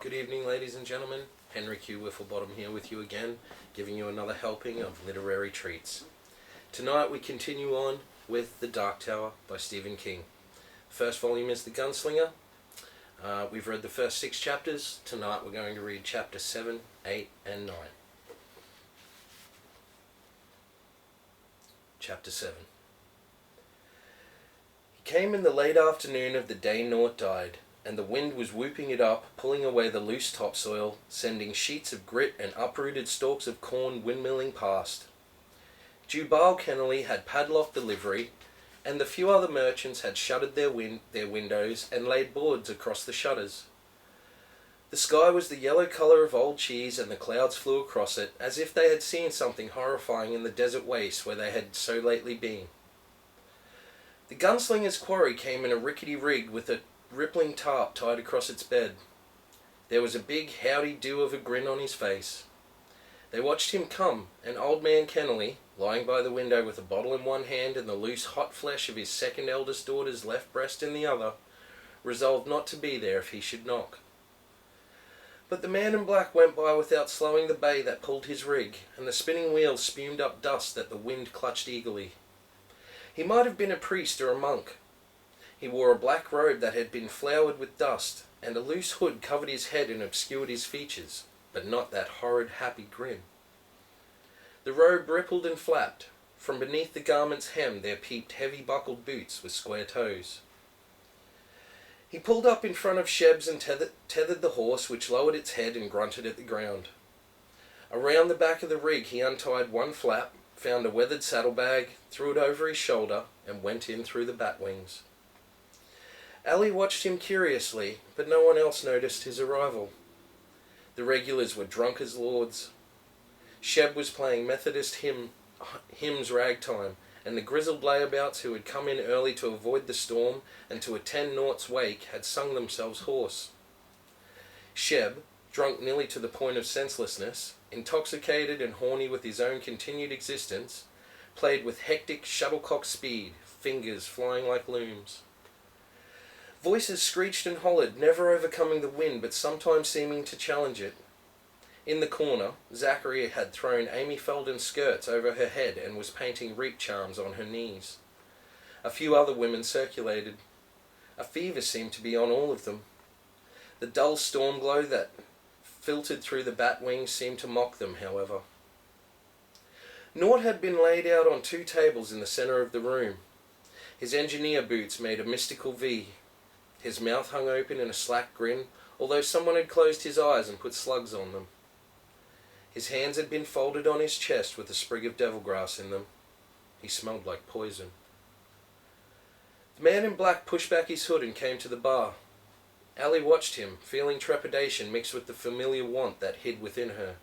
Good evening, ladies and gentlemen. Henry Q Wifflebottom here with you again, giving you another helping of literary treats. Tonight we continue on with The Dark Tower by Stephen King. First volume is The Gunslinger. We've read the first 6 chapters. Tonight we're going to read chapter 7, 8, and 9. Chapter 7. He came in the late afternoon of the day naught died, and the wind was whooping it up, pulling away the loose topsoil, sending sheets of grit and uprooted stalks of corn windmilling past. Jubal Kennelly had padlocked the livery, and the few other merchants had shuttered their windows and laid boards across the shutters. The sky was the yellow colour of old cheese, and the clouds flew across it, as if they had seen something horrifying in the desert waste where they had so lately been. The gunslinger's quarry came in a rickety rig with a rippling tarp tied across its bed. There was a big howdy-do of a grin on his face. They watched him come, and old man Kennelly, lying by the window with a bottle in one hand and the loose hot flesh of his second eldest daughter's left breast in the other, resolved not to be there if he should knock. But the man in black went by without slowing the bay that pulled his rig, and the spinning wheels spumed up dust that the wind clutched eagerly. He might have been a priest or a monk. He wore a black robe that had been floured with dust, and a loose hood covered his head and obscured his features, but not that horrid, happy grin. The robe rippled and flapped. From beneath the garment's hem there peeped heavy buckled boots with square toes. He pulled up in front of Sheb's and tethered the horse, which lowered its head and grunted at the ground. Around the back of the rig he untied one flap, found a weathered saddlebag, threw it over his shoulder, and went in through the bat wings. Allie watched him curiously, but no one else noticed his arrival. The regulars were drunk as lords. Sheb was playing Methodist hymns ragtime, and the grizzled layabouts who had come in early to avoid the storm and to attend Naught's wake had sung themselves hoarse. Sheb, drunk nearly to the point of senselessness, intoxicated and horny with his own continued existence, played with hectic shuttlecock speed, fingers flying like looms. Voices screeched and hollered, never overcoming the wind, but sometimes seeming to challenge it. In the corner, Zachary had thrown Amy Felden's skirts over her head and was painting reap charms on her knees. A few other women circulated. A fever seemed to be on all of them. The dull storm glow that filtered through the bat wings seemed to mock them, however. Naught had been laid out on 2 tables in the centre of the room. His engineer boots made a mystical V. His mouth hung open in a slack grin, although someone had closed his eyes and put slugs on them. His hands had been folded on his chest with a sprig of devilgrass in them. He smelled like poison. The man in black pushed back his hood and came to the bar. Allie watched him, feeling trepidation mixed with the familiar want that hid within her.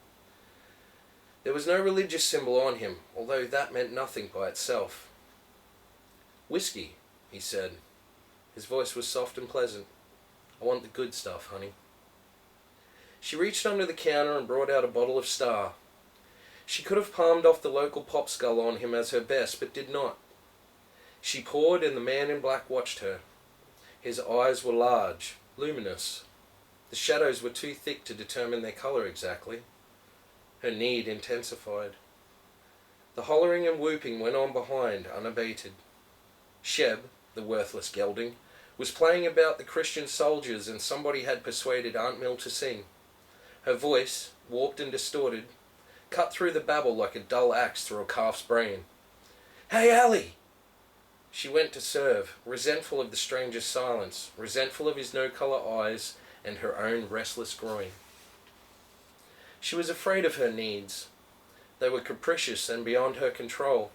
There was no religious symbol on him, although that meant nothing by itself. "Whiskey," he said. His voice was soft and pleasant. "I want the good stuff, honey." She reached under the counter and brought out a bottle of Star. She could have palmed off the local pop skull on him as her best, but did not. She poured, and the man in black watched her. His eyes were large, luminous. The shadows were too thick to determine their colour exactly. Her need intensified. The hollering and whooping went on behind, unabated. Sheb, the worthless gelding, was playing about the Christian soldiers, and somebody had persuaded Aunt Mill to sing. Her voice, warped and distorted, cut through the babble like a dull axe through a calf's brain. "Hey, Allie!" She went to serve, resentful of the stranger's silence, resentful of his no-colour eyes and her own restless groin. She was afraid of her needs. They were capricious and beyond her control.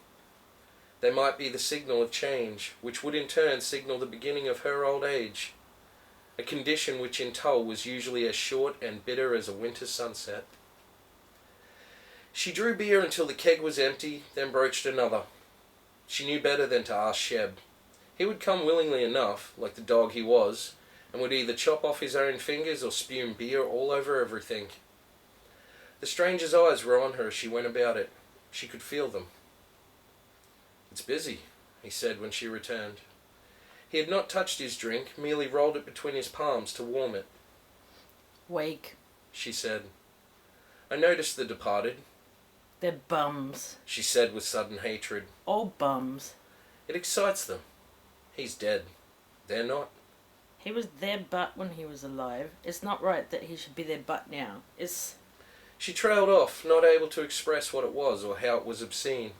They might be the signal of change, which would in turn signal the beginning of her old age, a condition which in Tull was usually as short and bitter as a winter sunset. She drew beer until the keg was empty, then broached another. She knew better than to ask Sheb. He would come willingly enough, like the dog he was, and would either chop off his own fingers or spume beer all over everything. The stranger's eyes were on her as she went about it. She could feel them. "It's busy," he said when she returned. He had not touched his drink, merely rolled it between his palms to warm it. Wake. she said. I noticed the departed, They're bums. she said with sudden hatred. All bums. It excites them. He's dead. They're not. He was their butt when he was alive. It's not right that he should be their butt now. It's... She trailed off, not able to express what it was or how it was obscene.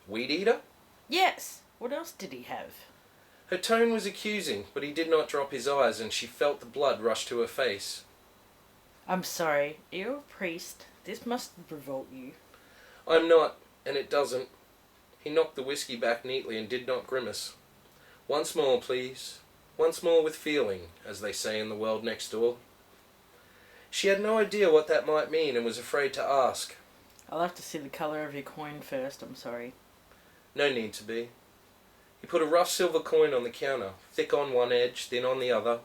Weed eater? Yes! What else did he have? Her tone was accusing, but he did not drop his eyes, and she felt the blood rush to her face. I'm sorry. You're a priest. This must revolt you. I'm not, and it doesn't. He knocked the whiskey back neatly and did not grimace. Once more, please. Once more with feeling, as they say in the world next door. She had no idea what that might mean and was afraid to ask. I'll have to see the colour of your coin first, I'm sorry. No need to be. He put a rough silver coin on the counter, thick on one edge, thin on the other,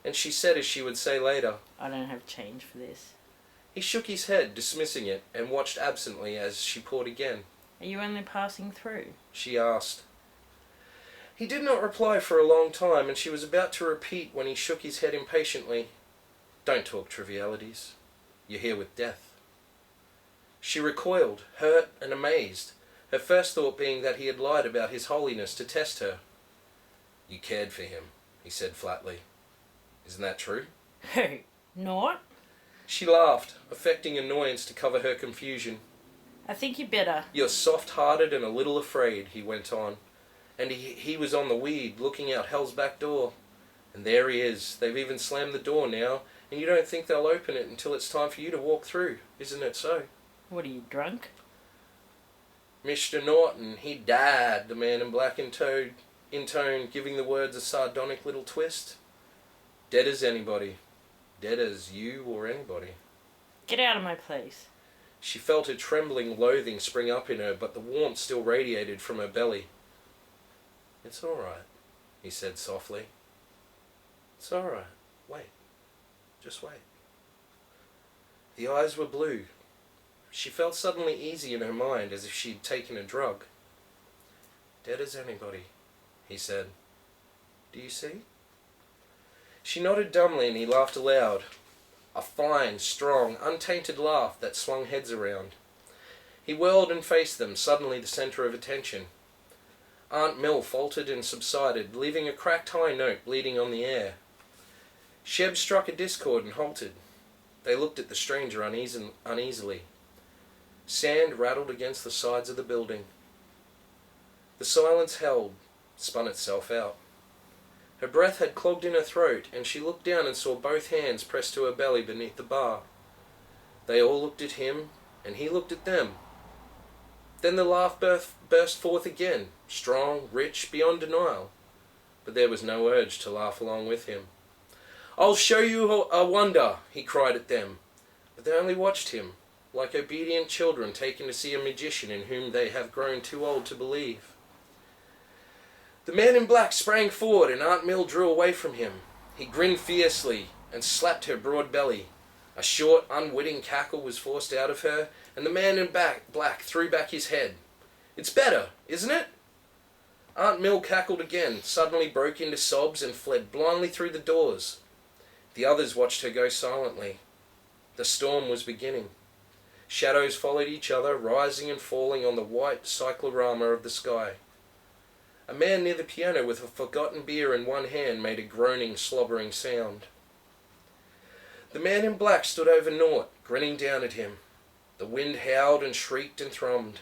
and she said as she would say later, I don't have change for this. He shook his head, dismissing it, and watched absently as she poured again. Are you only passing through? She asked. He did not reply for a long time, and she was about to repeat when he shook his head impatiently. Don't talk trivialities. You're here with death. She recoiled, hurt and amazed, her first thought being that he had lied about his holiness to test her. You cared for him, he said flatly. Isn't that true? Who? Not? She laughed, affecting annoyance to cover her confusion. I think you better. You're soft-hearted and a little afraid, he went on. And he was on the weed, looking out hell's back door. And there he is. They've even slammed the door now, and you don't think they'll open it until it's time for you to walk through. Isn't it so? What are you, drunk? Mr. Norton, he died, the man in black intoned, giving the words a sardonic little twist. Dead as anybody. Dead as you or anybody. Get out of my place. She felt a trembling loathing spring up in her, but the warmth still radiated from her belly. It's all right, he said softly. It's all right. Wait. Just wait. The eyes were blue. She felt suddenly easy in her mind, as if she'd taken a drug. Dead as anybody, he said. Do you see? She nodded dumbly and he laughed aloud. A fine, strong, untainted laugh that swung heads around. He whirled and faced them, suddenly the centre of attention. Aunt Mill faltered and subsided, leaving a cracked high note bleeding on the air. Sheb struck a discord and halted. They looked at the stranger uneasily. Sand rattled against the sides of the building. The silence held, spun itself out. Her breath had clogged in her throat, and she looked down and saw both hands pressed to her belly beneath the bar. They all looked at him, and he looked at them. Then the laugh burst forth again, strong, rich, beyond denial. But there was no urge to laugh along with him. I'll show you a wonder, he cried at them. But they only watched him, like obedient children taken to see a magician in whom they have grown too old to believe. The man in black sprang forward, and Aunt Mill drew away from him. He grinned fiercely and slapped her broad belly. A short, unwitting cackle was forced out of her, and the man in black threw back his head. It's better, isn't it? Aunt Mill cackled again, suddenly broke into sobs, and fled blindly through the doors. The others watched her go silently. The storm was beginning. Shadows followed each other, rising and falling on the white cyclorama of the sky. A man near the piano with a forgotten beer in one hand made a groaning, slobbering sound. The man in black stood over Nort, grinning down at him. The wind howled and shrieked and thrummed.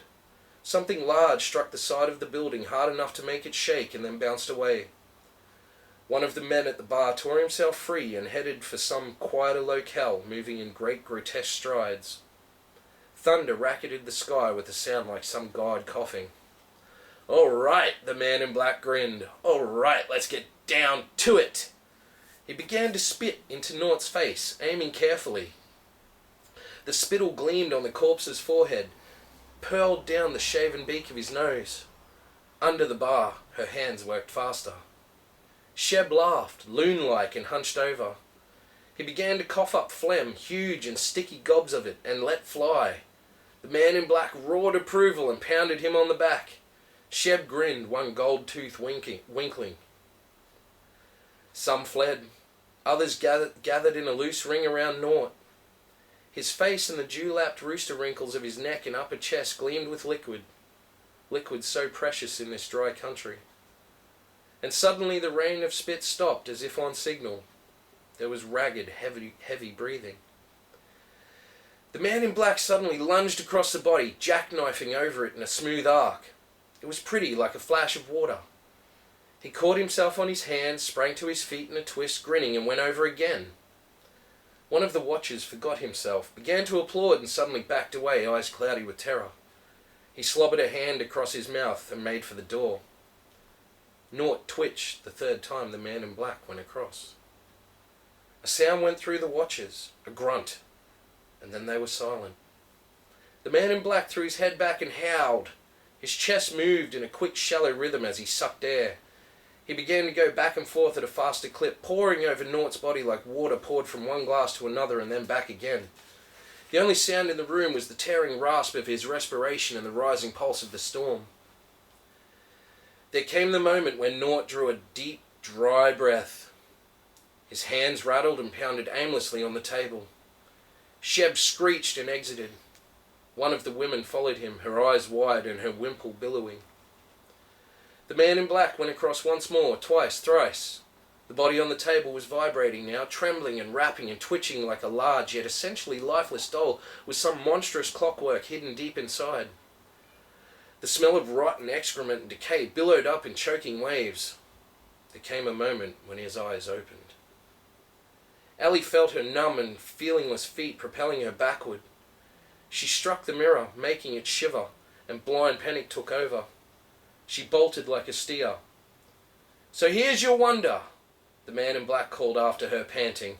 Something large struck the side of the building hard enough to make it shake and then bounced away. One of the men at the bar tore himself free and headed for some quieter locale, moving in great grotesque strides. Thunder racketed the sky with a sound like some god coughing. All right, the man in black grinned. All right, let's get down to it. He began to spit into Nort's face, aiming carefully. The spittle gleamed on the corpse's forehead, purled down the shaven beak of his nose. Under the bar, her hands worked faster. Sheb laughed, loon-like, and hunched over. He began to cough up phlegm, huge and sticky gobs of it, and let fly. The man in black roared approval and pounded him on the back. Sheb grinned, one gold tooth winkling. Some fled. Others gathered in a loose ring around Nort. His face and the dew-lapped rooster wrinkles of his neck and upper chest gleamed with liquid so precious in this dry country. And suddenly the rain of spit stopped as if on signal. There was ragged, heavy breathing. The man in black suddenly lunged across the body, jackknifing over it in a smooth arc. It was pretty, like a flash of water. He caught himself on his hands, sprang to his feet in a twist, grinning, and went over again. One of the watchers forgot himself, began to applaud, and suddenly backed away, eyes cloudy with terror. He slobbered a hand across his mouth and made for the door. Nort twitched the third time the man in black went across. A sound went through the watchers, a grunt, and then they were silent. The man in black threw his head back and howled. His chest moved in a quick, shallow rhythm as he sucked air. He began to go back and forth at a faster clip, pouring over Nort's body like water poured from one glass to another and then back again. The only sound in the room was the tearing rasp of his respiration and the rising pulse of the storm. There came the moment when Nort drew a deep, dry breath. His hands rattled and pounded aimlessly on the table. Sheb screeched and exited. One of the women followed him, her eyes wide and her wimple billowing. The man in black went across once more, twice, thrice. The body on the table was vibrating now, trembling and rapping and twitching like a large yet essentially lifeless doll with some monstrous clockwork hidden deep inside. The smell of rotten excrement and decay billowed up in choking waves. There came a moment when his eyes opened. Allie felt her numb and feelingless feet propelling her backward. She struck the mirror, making it shiver, and blind panic took over. She bolted like a steer. "So here's your wonder," the man in black called after her, panting.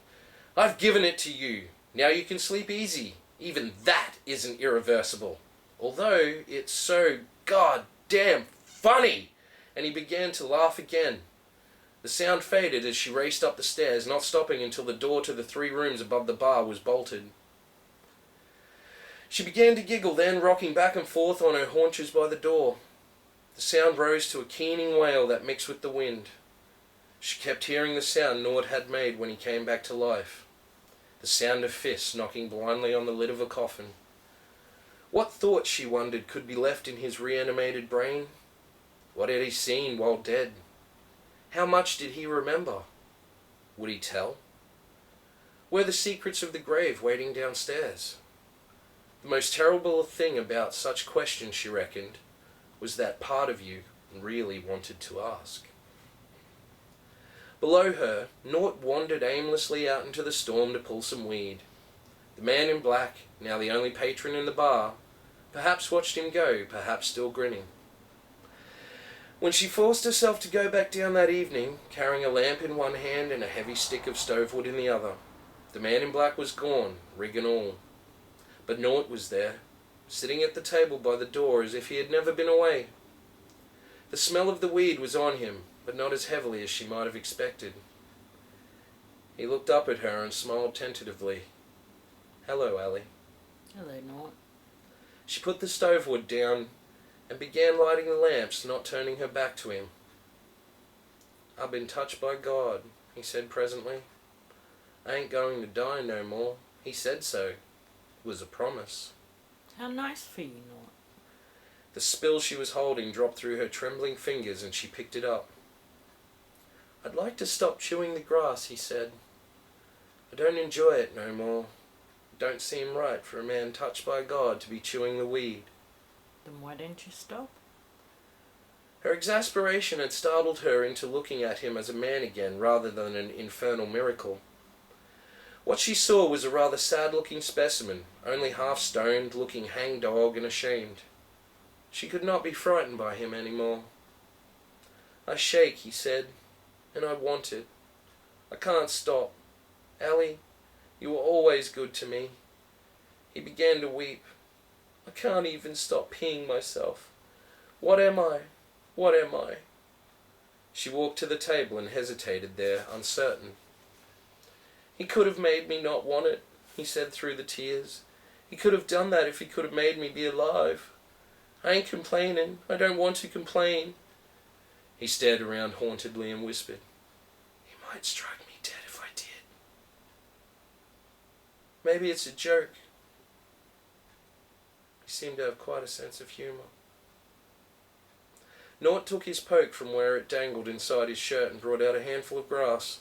"I've given it to you. Now you can sleep easy. Even that isn't irreversible. Although it's so goddamn funny." And he began to laugh again. The sound faded as she raced up the stairs, not stopping until the door to the 3 rooms above the bar was bolted. She began to giggle then, rocking back and forth on her haunches by the door. The sound rose to a keening wail that mixed with the wind. She kept hearing the sound Nord had made when he came back to life. The sound of fists knocking blindly on the lid of a coffin. What thoughts, she wondered, could be left in his reanimated brain? What had he seen while dead? How much did he remember? Would he tell? Were the secrets of the grave waiting downstairs? The most terrible thing about such questions, she reckoned, was that part of you really wanted to ask. Below her, Nort wandered aimlessly out into the storm to pull some weed. The man in black, now the only patron in the bar, perhaps watched him go, perhaps still grinning. When she forced herself to go back down that evening, carrying a lamp in one hand and a heavy stick of stovewood in the other, the man in black was gone, rig and all. But Nort was there, sitting at the table by the door as if he had never been away. The smell of the weed was on him, but not as heavily as she might have expected. He looked up at her and smiled tentatively. "Hello, Allie." Hello, Nort. She put the stovewood down and began lighting the lamps, not turning her back to him. "I've been touched by God," he said presently. "I ain't going to die no more. He said so. It was a promise." How nice for you, Nort. The spill she was holding dropped through her trembling fingers and she picked it up. "I'd like to stop chewing the grass," he said. "I don't enjoy it no more. It don't seem right for a man touched by God to be chewing the weed." Then why don't you stop? Her exasperation had startled her into looking at him as a man again rather than an infernal miracle. What she saw was a rather sad-looking specimen, only half-stoned, looking hang-dog and ashamed. She could not be frightened by him any more. "I shake," he said, "and I want it. I can't stop. Allie, you were always good to me." He began to weep. "I can't even stop peeing myself. What am I? What am I?" She walked to the table and hesitated there, uncertain. "He could have made me not want it," he said through the tears. "He could have done that if he could have made me be alive. I ain't complaining. I don't want to complain." He stared around hauntedly and whispered, "He might strike me dead if I did." Maybe it's a joke. He seemed to have quite a sense of humour. Nort took his poke from where it dangled inside his shirt and brought out a handful of grass.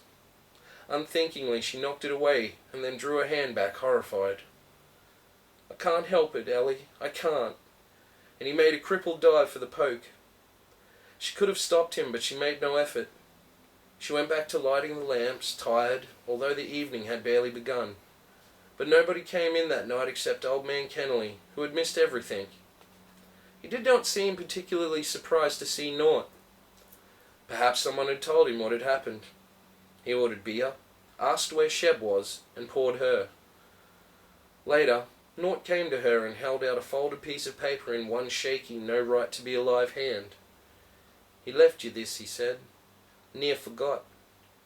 Unthinkingly, she knocked it away and then drew her hand back, horrified. "I can't help it, Allie. I can't." And he made a crippled dive for the poke. She could have stopped him, but she made no effort. She went back to lighting the lamps, tired, although the evening had barely begun. But nobody came in that night except old man Kennelly, who had missed everything. He did not seem particularly surprised to see Nort. Perhaps someone had told him what had happened. He ordered beer, asked where Sheb was, and poured her. Later, Nort came to her and held out a folded piece of paper in one shaky, no-right-to-be-alive hand. "He left you this," he said. "Near forgot.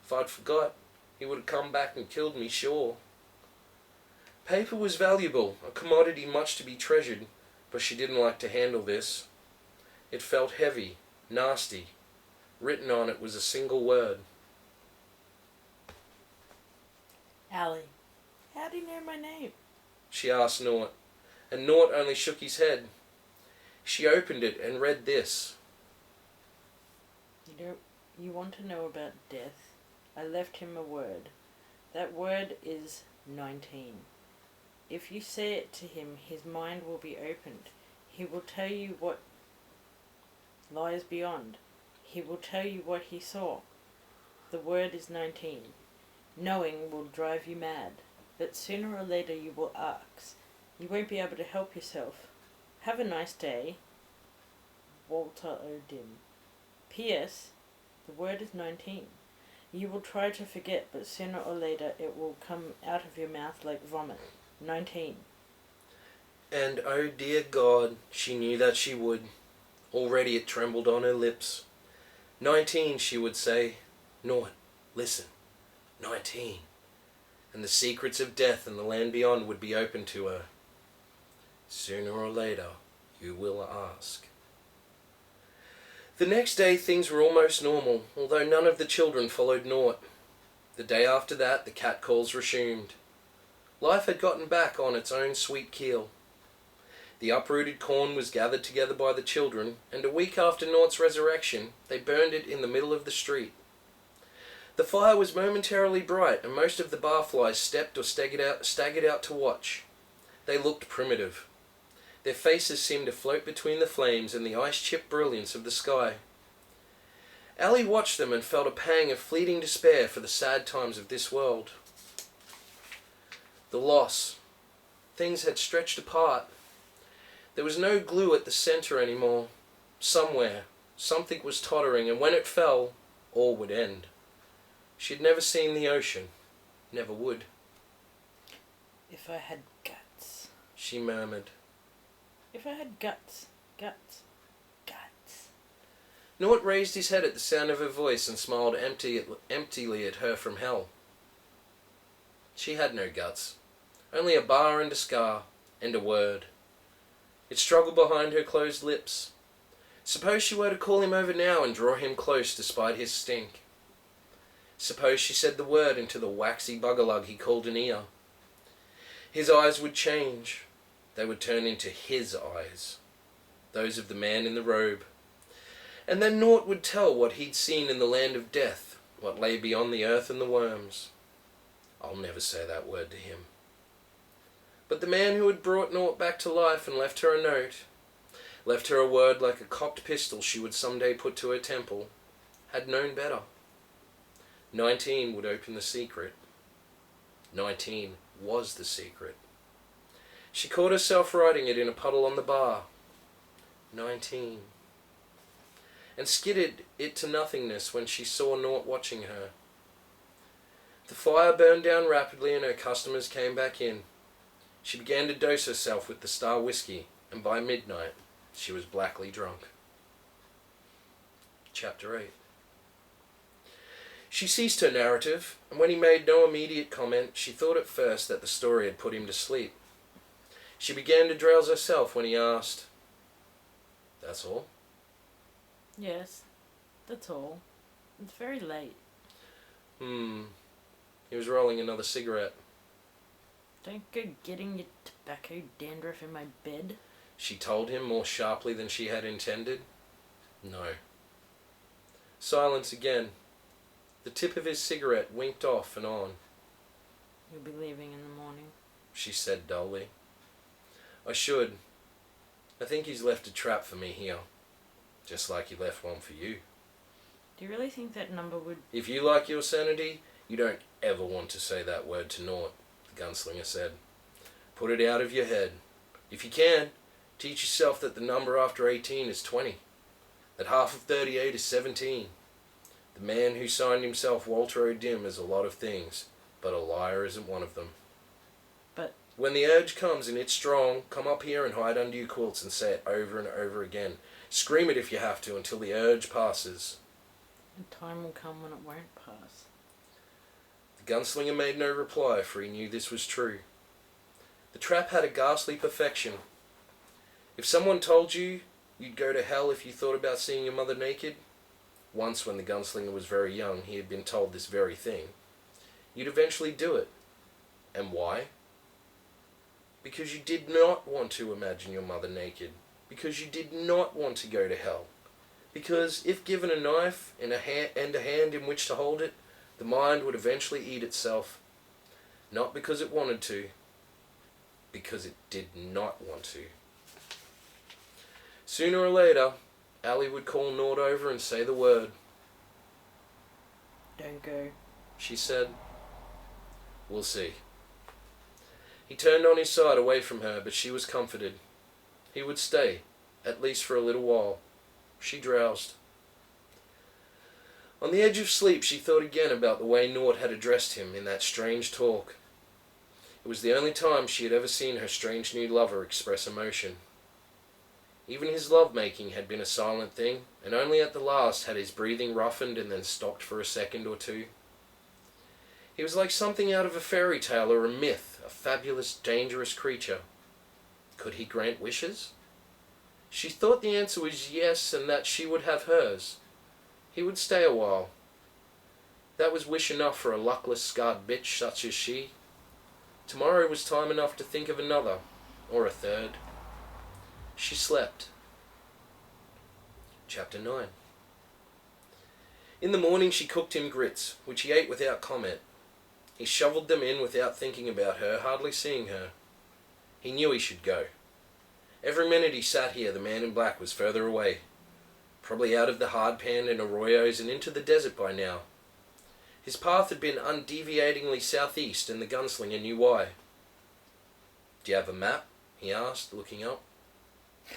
If I'd forgot, he would have come back and killed me, sure." Paper was valuable, a commodity much to be treasured, but she didn't like to handle this. It felt heavy, nasty. Written on it was a single word. Allie, how do you know my name? She asked Nort, and Nort only shook his head. She opened it and read this. You want to know about death? I left him a word. That word is 19. If you say it to him, his mind will be opened. He will tell you what lies beyond. He will tell you what he saw. The word is 19. Knowing will drive you mad, but sooner or later you will ask. You won't be able to help yourself. Have a nice day. Walter O'Dim. P.S. The word is 19. You will try to forget, but sooner or later it will come out of your mouth like vomit. 19. And oh dear God, she knew that she would. Already it trembled on her lips. 19, she would say. Nort, listen. 19. And the secrets of death and the land beyond would be open to her. Sooner or later, you will ask. The next day things were almost normal, although none of the children followed Nort. The day after that, the catcalls resumed. Life had gotten back on its own sweet keel. The uprooted corn was gathered together by the children, and a week after Nort's resurrection, they burned it in the middle of the street. The fire was momentarily bright, and most of the barflies stepped or staggered out to watch. They looked primitive. Their faces seemed to float between the flames and the ice-chipped brilliance of the sky. Allie watched them and felt a pang of fleeting despair for the sad times of this world. The loss. Things had stretched apart. There was no glue at the centre anymore. Somewhere, something was tottering, and when it fell, all would end. She had never seen the ocean. Never would. If I had guts. She murmured. If I had guts. Nort raised his head at the sound of her voice and smiled emptily at her from hell. She had no guts. Only a bar and a scar, and a word. It struggled behind her closed lips. Suppose she were to call him over now and draw him close despite his stink. Suppose she said the word into the waxy bugalug he called an ear. His eyes would change. They would turn into his eyes. Those of the man in the robe. And then Nort would tell what he'd seen in the land of death, what lay beyond the earth and the worms. I'll never say that word to him. But the man who had brought Nort back to life and left her a note, left her a word like a cocked pistol she would someday put to her temple, had known better. 19 would open the secret. 19 was the secret. She caught herself writing it in a puddle on the bar. 19. And skidded it to nothingness when she saw Nort watching her. The fire burned down rapidly and her customers came back in. She began to dose herself with the Star whiskey, and by midnight she was blackly drunk. Chapter 8. She ceased her narrative, and when he made no immediate comment, she thought at first that the story had put him to sleep. She began to drowse herself when he asked, "That's all?" Yes, that's all. It's very late. He was rolling another cigarette. Don't go getting your tobacco dandruff in my bed. She told him more sharply than she had intended. No. Silence again. The tip of his cigarette winked off and on. You'll be leaving in the morning, she said dully. I should. I think he's left a trap for me here. Just like he left one for you. Do you really think that number would... If you like your sanity, you don't ever want to say that word to naught, the gunslinger said. Put it out of your head. If you can, teach yourself that the number after 18 is 20. That half of 38 is 17. The man who signed himself Walter O'Dim is a lot of things, but a liar isn't one of them. But... When the urge comes and it's strong, come up here and hide under your quilts and say it over and over again. Scream it if you have to until the urge passes. And time will come when it won't pass. The gunslinger made no reply, for he knew this was true. The trap had a ghastly perfection. If someone told you you'd go to hell if you thought about seeing your mother naked, once when the gunslinger was very young he had been told this very thing, you'd eventually do it. And why? Because you did not want to imagine your mother naked. Because you did not want to go to hell. Because if given a knife and a hand in which to hold it, the mind would eventually eat itself. Not because it wanted to, because it did not want to. Sooner or later, Allie would call Nord over and say the word. Don't go, she said. We'll see. He turned on his side away from her, but she was comforted. He would stay, at least for a little while. She drowsed. On the edge of sleep, she thought again about the way Nord had addressed him in that strange talk. It was the only time she had ever seen her strange new lover express emotion. Even his love-making had been a silent thing, and only at the last had his breathing roughened and then stopped for a second or two. He was like something out of a fairy tale or a myth, a fabulous, dangerous creature. Could he grant wishes? She thought the answer was yes, and that she would have hers. He would stay a while. That was wish enough for a luckless, scarred bitch such as she. Tomorrow was time enough to think of another, or a third. She slept. Chapter 9. In the morning she cooked him grits, which he ate without comment. He shoveled them in without thinking about her, hardly seeing her. He knew he should go. Every minute he sat here, the man in black was further away. Probably out of the hard pan and arroyos and into the desert by now. His path had been undeviatingly southeast, and the gunslinger knew why. Do you have a map? He asked, looking up.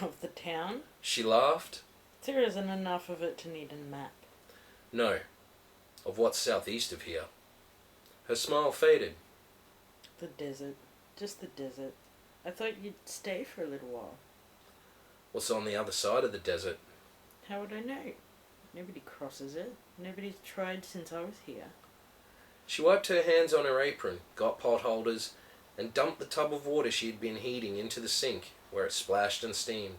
Of the town? She laughed. There isn't enough of it to need a map. No. Of what's southeast of here. Her smile faded. The desert. Just the desert. I thought you'd stay for a little while. What's on the other side of the desert? How would I know? Nobody crosses it. Nobody's tried since I was here. She wiped her hands on her apron, got pot holders, and dumped the tub of water she had been heating into the sink, where it splashed and steamed.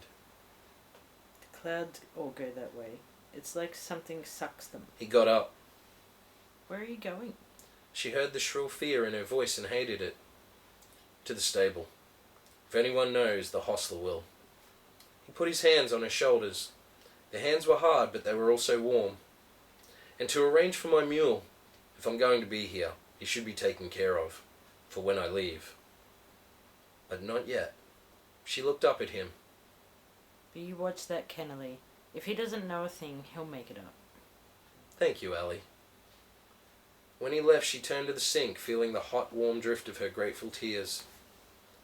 The clouds all go that way. It's like something sucks them. He got up. Where are you going? She heard the shrill fear in her voice and hated it. To the stable. If anyone knows, the hostler will. He put his hands on her shoulders. The hands were hard, but they were also warm. And to arrange for my mule. If I'm going to be here, he should be taken care of. For when I leave. But not yet. She looked up at him. But you watch that Kennelly. If he doesn't know a thing, he'll make it up. Thank you, Allie. When he left, she turned to the sink, feeling the hot, warm drift of her grateful tears.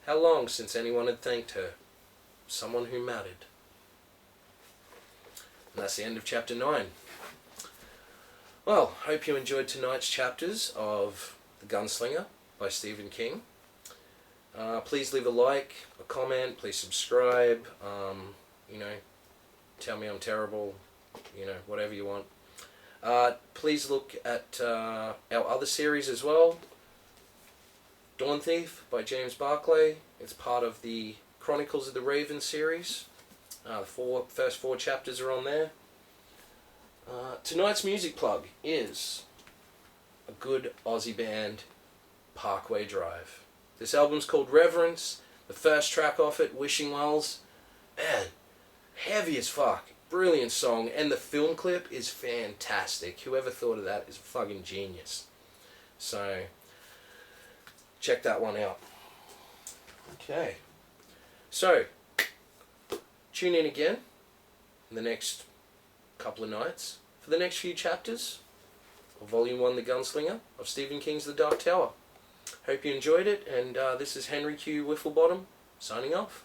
How long since anyone had thanked her? Someone who mattered. And that's the end of chapter 9. Well, hope you enjoyed tonight's chapters of The Gunslinger by Stephen King. Please leave a like, a comment, please subscribe, tell me I'm terrible, whatever you want. Please look at our other series as well. Dawn Thief by James Barclay. It's part of the Chronicles of the Raven series. The first four chapters are on there. Tonight's music plug is a good Aussie band, Parkway Drive. This album's called Reverence. The first track off it, Wishing Wells, man, heavy as fuck. Brilliant song, and the film clip is fantastic. Whoever thought of that is a fucking genius. So, check that one out. Okay. So, tune in again in the next couple of nights for the next few chapters of Volume 1, The Gunslinger, of Stephen King's The Dark Tower. Hope you enjoyed it, and this is Henry Q Wifflebottom, signing off.